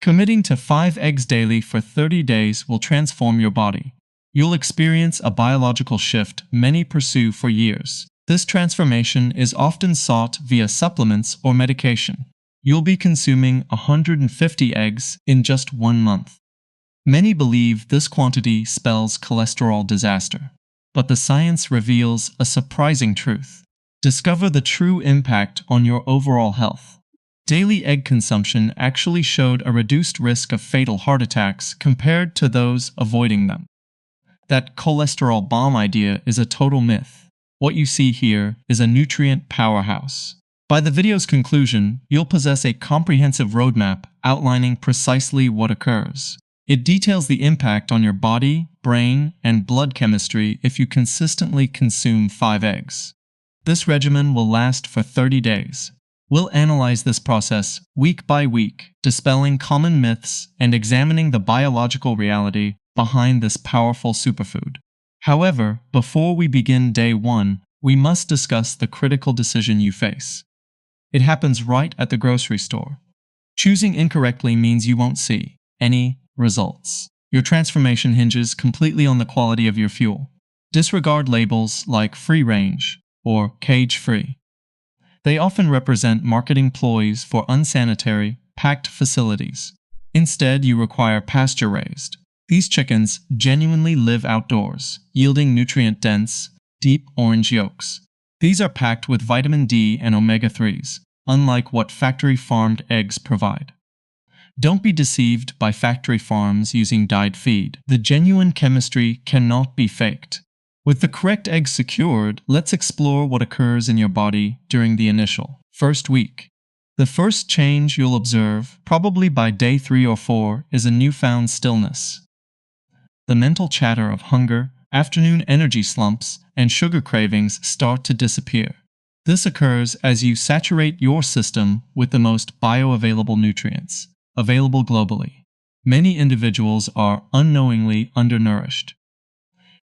Committing to 5 eggs daily for 30 days will transform your body. You'll experience a biological shift many pursue for years. This transformation is often sought via supplements or medication. You'll be consuming 150 eggs in just 1 month. Many believe this quantity spells cholesterol disaster. But the science reveals a surprising truth. Discover the true impact on your overall health. Daily egg consumption actually showed a reduced risk of fatal heart attacks compared to those avoiding them. That cholesterol bomb idea is a total myth. What you see here is a nutrient powerhouse. By the video's conclusion, you'll possess a comprehensive roadmap outlining precisely what occurs. It details the impact on your body, brain, and blood chemistry if you consistently consume 5 eggs. This regimen will last for 30 days. We'll analyze this process week by week, dispelling common myths and examining the biological reality behind this powerful superfood. However, before we begin day 1, we must discuss the critical decision you face. It happens right at the grocery store. Choosing incorrectly means you won't see any results. Your transformation hinges completely on the quality of your fuel. Disregard labels like free range or cage-free. They often represent marketing ploys for unsanitary, packed facilities. Instead, you require pasture-raised. These chickens genuinely live outdoors, yielding nutrient-dense, deep orange yolks. These are packed with vitamin D and omega-3s, unlike what factory-farmed eggs provide. Don't be deceived by factory farms using dyed feed. The genuine chemistry cannot be faked. With the correct eggs secured, let's explore what occurs in your body during the initial first week. The first change you'll observe, probably by day 3 or 4, is a newfound stillness. The mental chatter of hunger, afternoon energy slumps, and sugar cravings start to disappear. This occurs as you saturate your system with the most bioavailable nutrients available globally. Many individuals are unknowingly undernourished.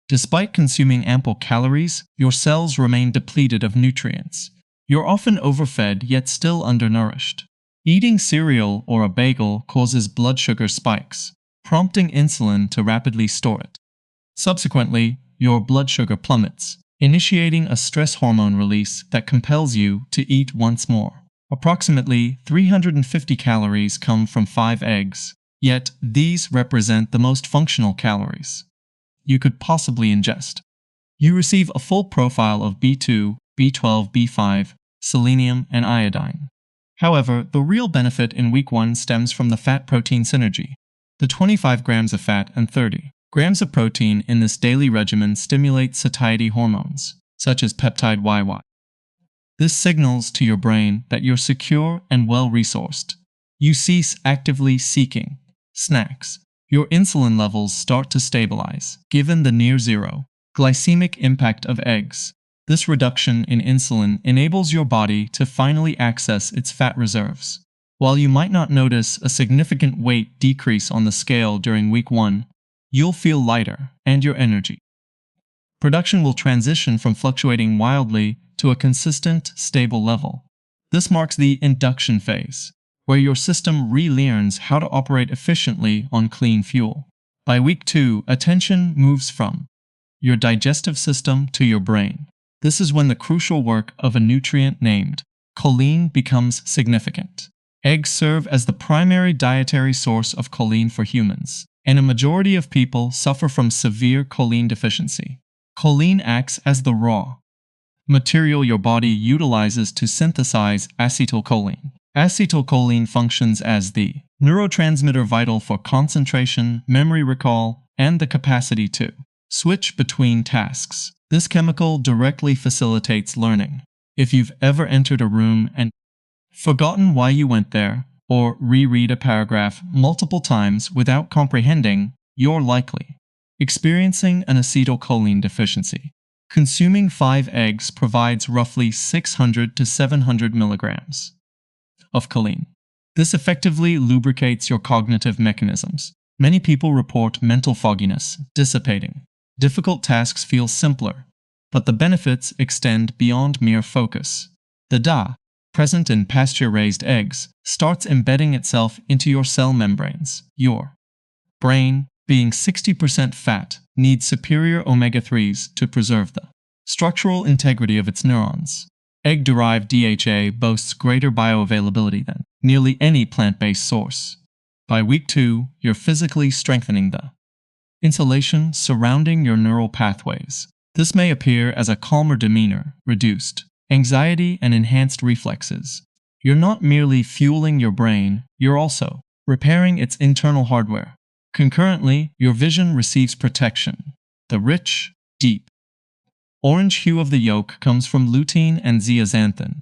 Despite consuming ample calories, your cells remain depleted of nutrients. You're often overfed yet still undernourished. Eating cereal or a bagel causes blood sugar spikes, prompting insulin to rapidly store it. Subsequently, your blood sugar plummets, initiating a stress hormone release that compels you to eat once more. Approximately 350 calories come from 5 eggs, yet these represent the most functional calories you could possibly ingest. You receive a full profile of B2, B12, B5, selenium, and iodine. However, the real benefit in week 1 stems from the fat-protein synergy. The 25 grams of fat and 30 grams of protein in this daily regimen stimulate satiety hormones, such as peptide YY. This signals to your brain that you're secure and well-resourced. You cease actively seeking snacks. Your insulin levels start to stabilize, given the near-zero glycemic impact of eggs. This reduction in insulin enables your body to finally access its fat reserves. While you might not notice a significant weight decrease on the scale during week 1, you'll feel lighter and your energy. Production will transition from fluctuating wildly to a consistent, stable level. This marks the induction phase, where your system relearns how to operate efficiently on clean fuel. By week 2, attention moves from your digestive system to your brain. This is when the crucial work of a nutrient named choline becomes significant. Eggs serve as the primary dietary source of choline for humans, and a majority of people suffer from severe choline deficiency. Choline acts as the raw material your body utilizes to synthesize acetylcholine. Acetylcholine functions as the neurotransmitter vital for concentration, memory recall, and the capacity to switch between tasks. This chemical directly facilitates learning. If you've ever entered a room and forgotten why you went there, or reread a paragraph multiple times without comprehending, you're likely experiencing an acetylcholine deficiency. Consuming 5 eggs provides roughly 600 to 700 milligrams of choline. This effectively lubricates your cognitive mechanisms. Many people report mental fogginess dissipating. Difficult tasks feel simpler, but the benefits extend beyond mere focus. The present in pasture-raised eggs, starts embedding itself into your cell membranes. Your brain, being 60% fat, needs superior omega-3s to preserve the structural integrity of its neurons. Egg-derived DHA boasts greater bioavailability than nearly any plant-based source. By week 2, you're physically strengthening the insulation surrounding your neural pathways. This may appear as a calmer demeanor, reduced anxiety, and enhanced reflexes. You're not merely fueling your brain, you're also repairing its internal hardware. Concurrently, your vision receives protection. The rich, deep orange hue of the yolk comes from lutein and zeaxanthin.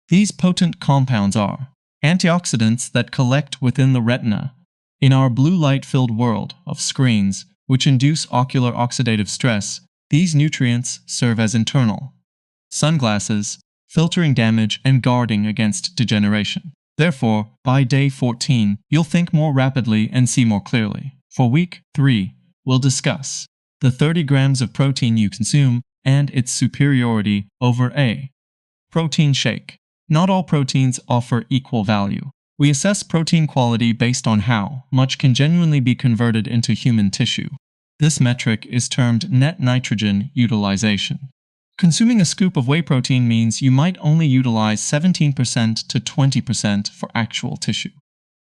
These potent compounds are antioxidants that collect within the retina. In our blue light-filled world of screens, which induce ocular oxidative stress, these nutrients serve as internal sunglasses, filtering damage and guarding against degeneration. Therefore, by day 14, you'll think more rapidly and see more clearly. For week 3, we'll discuss the 30 grams of protein you consume and its superiority over a protein shake. Not all proteins offer equal value. We assess protein quality based on how much can genuinely be converted into human tissue. This metric is termed net nitrogen utilization. Consuming a scoop of whey protein means you might only utilize 17% to 20% for actual tissue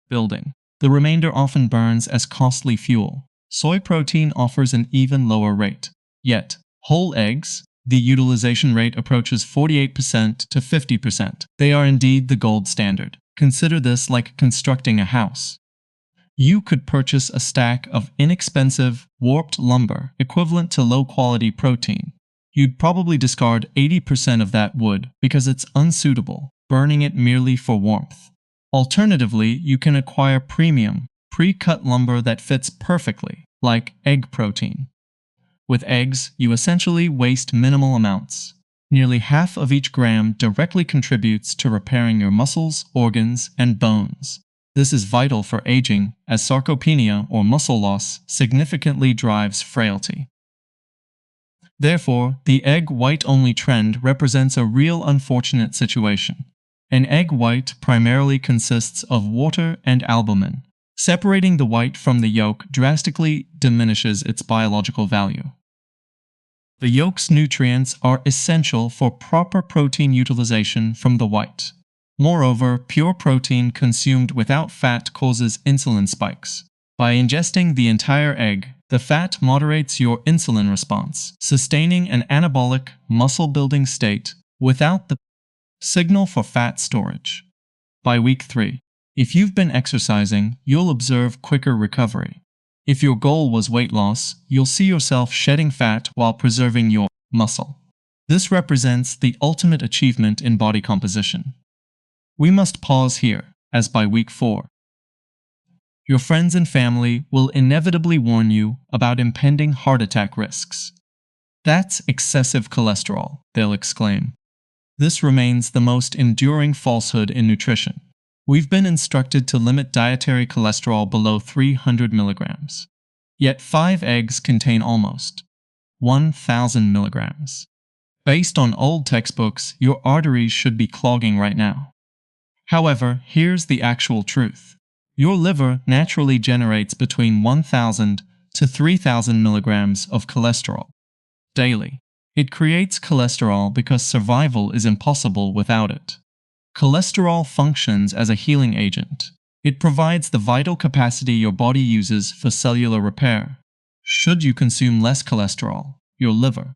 building. The remainder often burns as costly fuel. Soy protein offers an even lower rate. Yet, whole eggs, the utilization rate approaches 48% to 50%. They are indeed the gold standard. Consider this like constructing a house. You could purchase a stack of inexpensive, warped lumber equivalent to low-quality protein. You'd probably discard 80% of that wood because it's unsuitable, burning it merely for warmth. Alternatively, you can acquire premium, pre-cut lumber that fits perfectly, like egg protein. With eggs, you essentially waste minimal amounts. Nearly half of each gram directly contributes to repairing your muscles, organs, and bones. This is vital for aging, as sarcopenia or muscle loss significantly drives frailty. Therefore, the egg white-only trend represents a real unfortunate situation. An egg white primarily consists of water and albumin. Separating the white from the yolk drastically diminishes its biological value. The yolk's nutrients are essential for proper protein utilization from the white. Moreover, pure protein consumed without fat causes insulin spikes. By ingesting the entire egg, the fat moderates your insulin response, sustaining an anabolic, muscle-building state without the signal for fat storage. By week 3, if you've been exercising, you'll observe quicker recovery. If your goal was weight loss, you'll see yourself shedding fat while preserving your muscle. This represents the ultimate achievement in body composition. We must pause here, as by week 4, your friends and family will inevitably warn you about impending heart attack risks. "That's excessive cholesterol," they'll exclaim. This remains the most enduring falsehood in nutrition. We've been instructed to limit dietary cholesterol below 300 milligrams. Yet 5 eggs contain almost 1,000 milligrams. Based on old textbooks, your arteries should be clogging right now. However, here's the actual truth. Your liver naturally generates between 1,000 to 3,000 milligrams of cholesterol daily. It creates cholesterol because survival is impossible without it. Cholesterol functions as a healing agent. It provides the vital capacity your body uses for cellular repair. Should you consume less cholesterol, your liver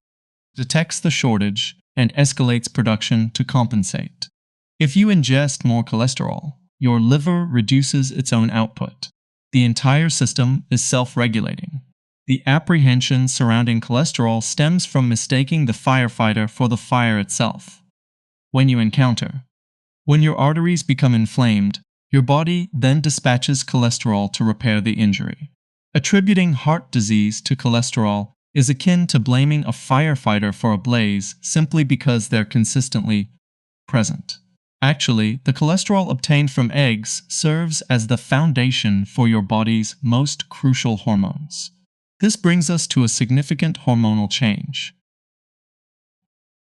detects the shortage and escalates production to compensate. If you ingest more cholesterol, your liver reduces its own output. The entire system is self-regulating. The apprehension surrounding cholesterol stems from mistaking the firefighter for the fire itself. When your arteries become inflamed, your body then dispatches cholesterol to repair the injury. Attributing heart disease to cholesterol is akin to blaming a firefighter for a blaze simply because they're consistently present. Actually, the cholesterol obtained from eggs serves as the foundation for your body's most crucial hormones. This brings us to a significant hormonal change.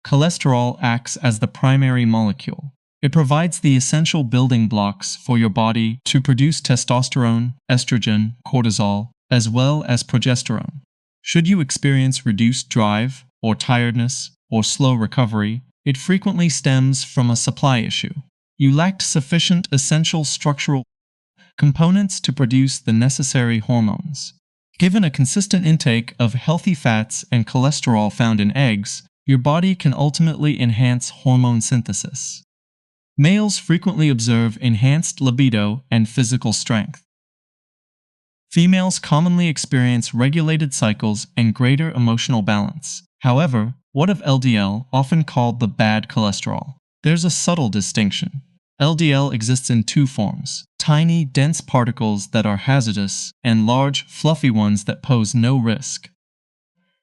Cholesterol acts as the primary molecule. It provides the essential building blocks for your body to produce testosterone, estrogen, cortisol, as well as progesterone. Should you experience reduced drive, or tiredness, or slow recovery, it frequently stems from a supply issue. You lacked sufficient essential structural components to produce the necessary hormones. Given a consistent intake of healthy fats and cholesterol found in eggs, your body can ultimately enhance hormone synthesis. Males frequently observe enhanced libido and physical strength. Females commonly experience regulated cycles and greater emotional balance. However, what of LDL, often called the bad cholesterol? There's a subtle distinction. LDL exists in two forms: tiny, dense particles that are hazardous, and large, fluffy ones that pose no risk.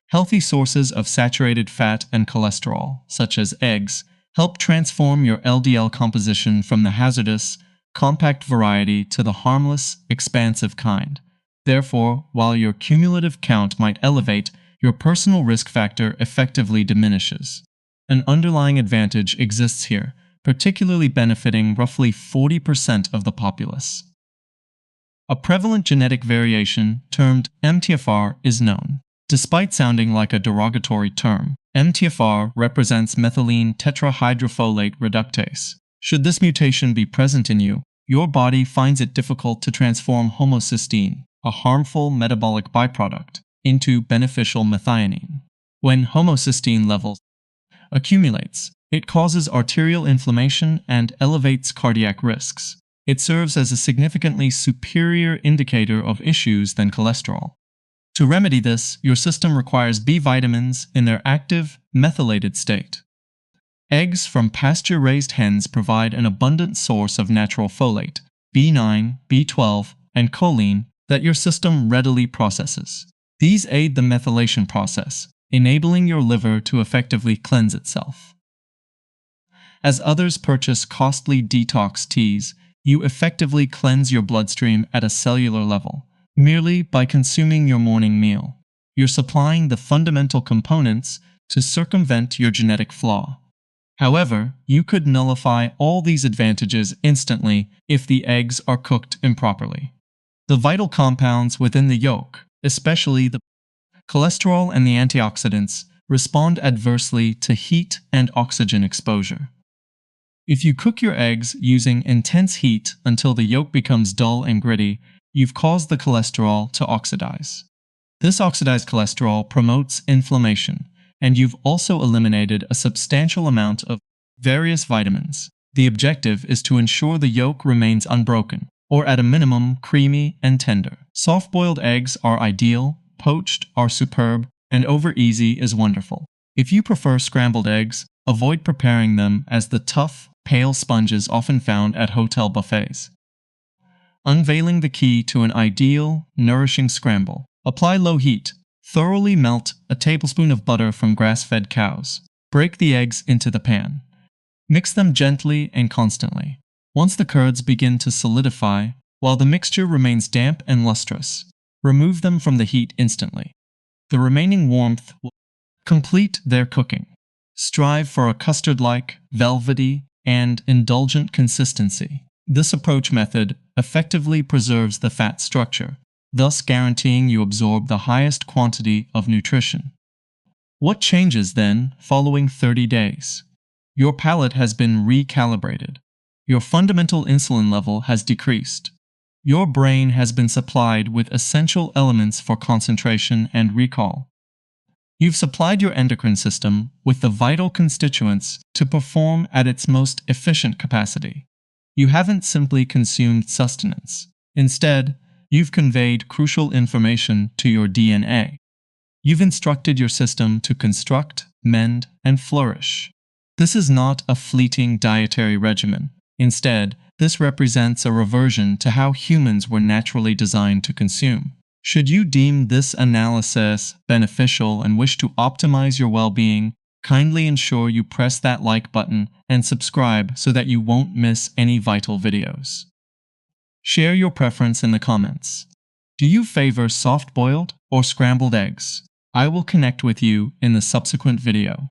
Healthy sources of saturated fat and cholesterol, such as eggs, help transform your LDL composition from the hazardous, compact variety to the harmless, expansive kind. Therefore, while your cumulative count might elevate, your personal risk factor effectively diminishes. An underlying advantage exists here, particularly benefiting roughly 40% of the populace. A prevalent genetic variation, termed MTHFR, is known. Despite sounding like a derogatory term, MTHFR represents methylene tetrahydrofolate reductase. Should this mutation be present in you, your body finds it difficult to transform homocysteine, a harmful metabolic byproduct, into beneficial methionine. When homocysteine levels accumulates, it causes arterial inflammation and elevates cardiac risks. It serves as a significantly superior indicator of issues than cholesterol. To remedy this, your system requires B vitamins in their active, methylated state. Eggs from pasture-raised hens provide an abundant source of natural folate, B9, B12, and choline that your system readily processes. These aid the methylation process, enabling your liver to effectively cleanse itself. As others purchase costly detox teas, you effectively cleanse your bloodstream at a cellular level, merely by consuming your morning meal. You're supplying the fundamental components to circumvent your genetic flaw. However, you could nullify all these advantages instantly if the eggs are cooked improperly. The vital compounds within the yolk, especially the cholesterol and the antioxidants, respond adversely to heat and oxygen exposure. If you cook your eggs using intense heat until the yolk becomes dull and gritty, you've caused the cholesterol to oxidize. This oxidized cholesterol promotes inflammation, and you've also eliminated a substantial amount of various vitamins. The objective is to ensure the yolk remains unbroken, or at a minimum creamy and tender. Soft-boiled eggs are ideal, poached are superb, and over-easy is wonderful. If you prefer scrambled eggs, avoid preparing them as the tough, pale sponges often found at hotel buffets. Unveiling the key to an ideal, nourishing scramble. Apply low heat. Thoroughly melt a tablespoon of butter from grass-fed cows. Break the eggs into the pan. Mix them gently and constantly. Once the curds begin to solidify, while the mixture remains damp and lustrous, remove them from the heat instantly. The remaining warmth will complete their cooking. Strive for a custard-like, velvety, and indulgent consistency. This approach method effectively preserves the fat structure, thus guaranteeing you absorb the highest quantity of nutrition. What changes then following 30 days? Your palate has been recalibrated. Your fundamental insulin level has decreased. Your brain has been supplied with essential elements for concentration and recall. You've supplied your endocrine system with the vital constituents to perform at its most efficient capacity. You haven't simply consumed sustenance. Instead, you've conveyed crucial information to your DNA. You've instructed your system to construct, mend, and flourish. This is not a fleeting dietary regimen. Instead, this represents a reversion to how humans were naturally designed to consume. Should you deem this analysis beneficial and wish to optimize your well-being, kindly ensure you press that like button and subscribe so that you won't miss any vital videos. Share your preference in the comments. Do you favor soft-boiled or scrambled eggs? I will connect with you in the subsequent video.